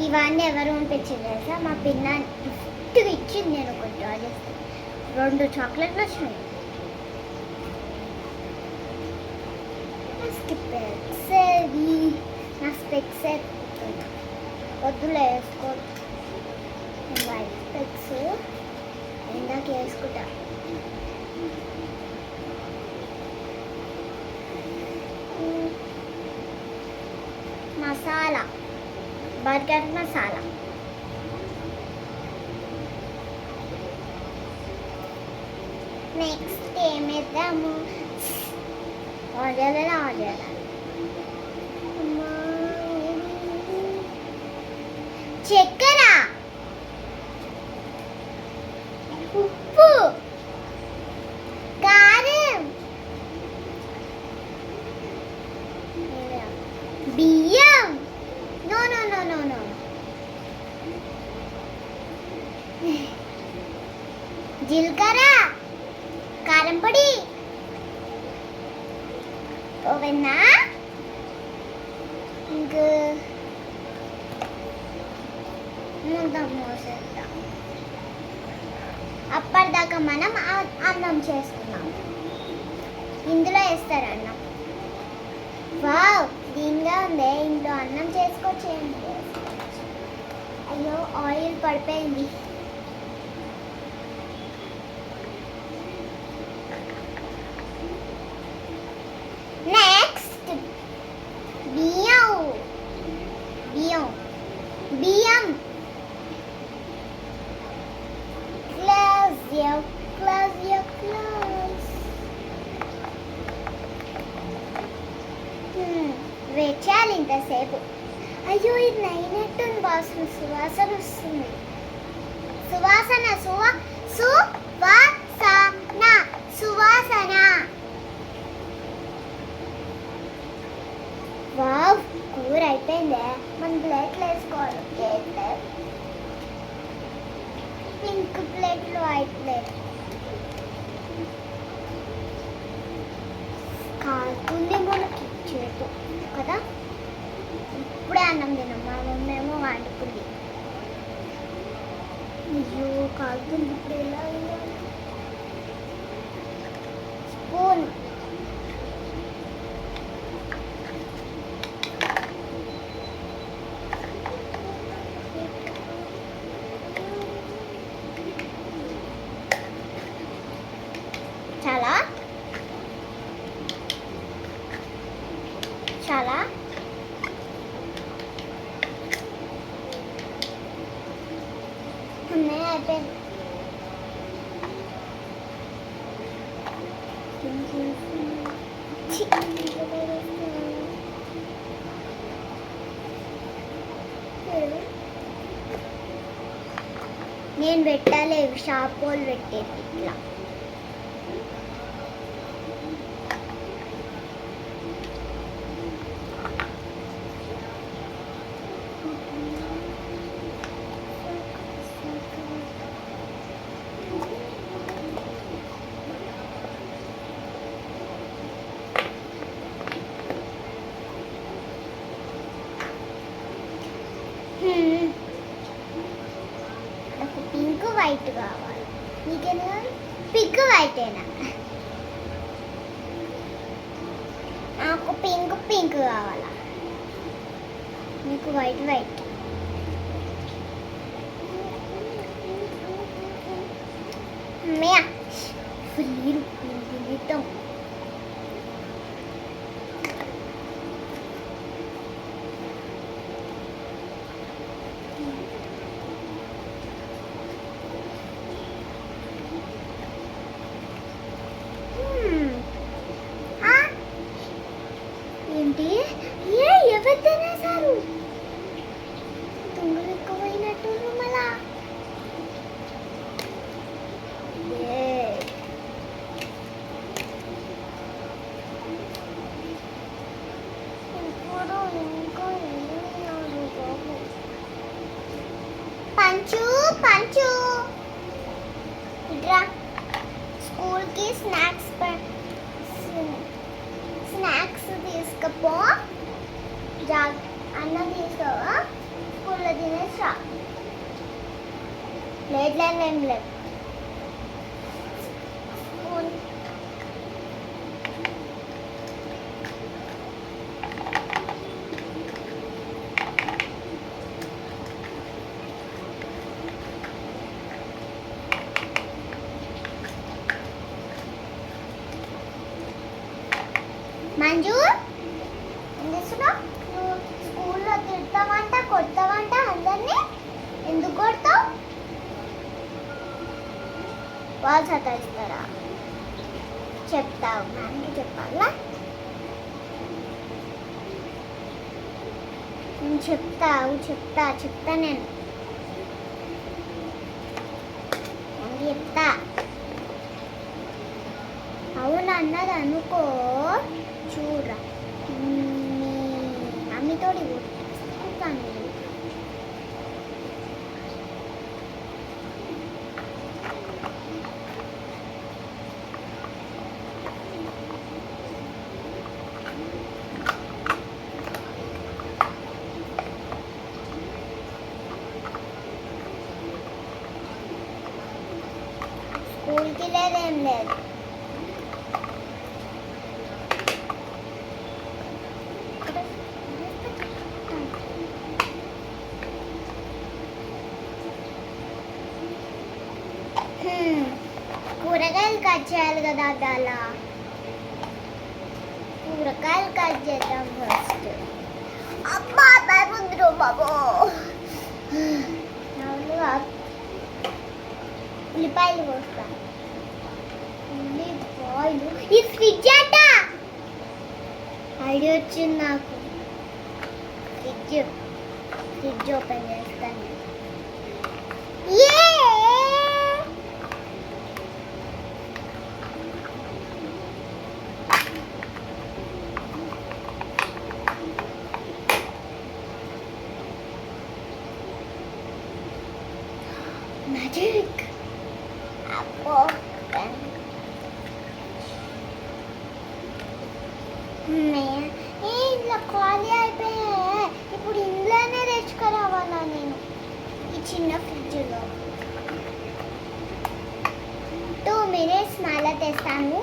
ఇవన్నీ ఎవరు పంపించింది తెలుసా? మా పిన్న గిఫ్ట్గా ఇచ్చింది. నేను ఒకటి డ్రా చేస్తాను. 2 చాక్లెట్లు వచ్చినాయి. నా స్పెక్స్ వద్దులే, వేసుకో. వైట్ స్పెక్స్ ఇందాక వేసుకుంటా. మసాలా, బర్గర్ మసాలా. నెక్స్ట్ ఏమేద్దాము? ఆర్డర్ చక్కెర, ఉప్పు, కారం, బియ్యం, no no no no no జీలకర్ర, కారం పొడి, ఓవెన్నా, ఇంకా మోసేద్దాం. అప్పటిదాకా మనం అన్నం చేసుకున్నాం. ఇందులో వేస్తారు అన్నం. వావ్, దీనిగా ఉంది. ఇంట్లో అన్నం చేసుకోవచ్చు. అయ్యో, ఆయిల్ పడిపోయింది. నెక్స్ట్ బియ్యం. వెయిట్ చేయాలి ఇంతసేపు. అయ్యో, ఇది నైనట్టుంది. సువాసన వస్తుంది. వావ్, కూర అయిపోయిందే. మనం ప్లేట్లు వేసుకోవాలి. పింక్ ప్లేట్లు, వైట్ ప్లేట్. కాలుతుంది మనకి చేతు కదా. ఇప్పుడే అన్నం తిన్నాం. మా మమ్మీ ఏమో వండుకుంది. అయ్యో, కాలుతుంది. ఇప్పుడు ఎలా వేయాలి? స్పూన్. చాలా అయిపోయింది. నేను పెట్టాలి. షాప్ వాళ్ళు పెట్టేది ఇట్లా. నాకు పింక్ వైట్ కావాలి. నీకేనా? పింక్ వైటేనా? నాకు పింక్ కావాలా? నీకు వైట్. అమ్మయ్య, ఫుల్ తినేద్దాం. ఏంటి? ఎవరు తినేసారు? దొంగలు ఎక్కువైనట్టు మళ్ళా. పంచు ఇట్రా. స్కూల్కి స్నాక్స్ తీసుకపో. అన్నం తీసుకోవా? స్కూల్లో తినేసా. ప్లేట్లో ఏం లేదు. స్పూన్ మంజు ఏం చేస్తున్నావు? నువ్వు స్కూల్లో తిడతావంట, కొడతావంట అందరినీ. ఎందుకు కొడతావు? వాళ్ళు సతాయిస్తారా? చెప్తావు, మ్యామ్కి చెప్పాలా? నేను చెప్తా నేను చెప్తా. అవును అన్నది అనుకో, చూడరా మీ మమ్మీతోటి కొట్టుకుంటాను. స్కూల్కి లేదేం లేదు. కూరగాయలు కట్ చేయాలి కదా అలా. కూరగాయలు కట్ చేద్దాం ఫస్ట్. అమ్మా భయముందిరో బాబో. ఉల్లిపాయలు పోస్తాను. ఉల్లిపాయలు ఈ ఫ్రిడ్జ్ అంట. ఐడియా వచ్చింది నాకు. ఫ్రిడ్జ్ ఓపెన్ చేస్తాను. మ్యాజిక్. ఇంట్లో ఖాళీ అయిపోయా. ఇప్పుడు ఇంట్లోనే తెచ్చుకురావాలా నేను ఈ చిన్న ఫ్రిడ్జ్లో. 2 minutes మళ్ళీ తెస్తాను.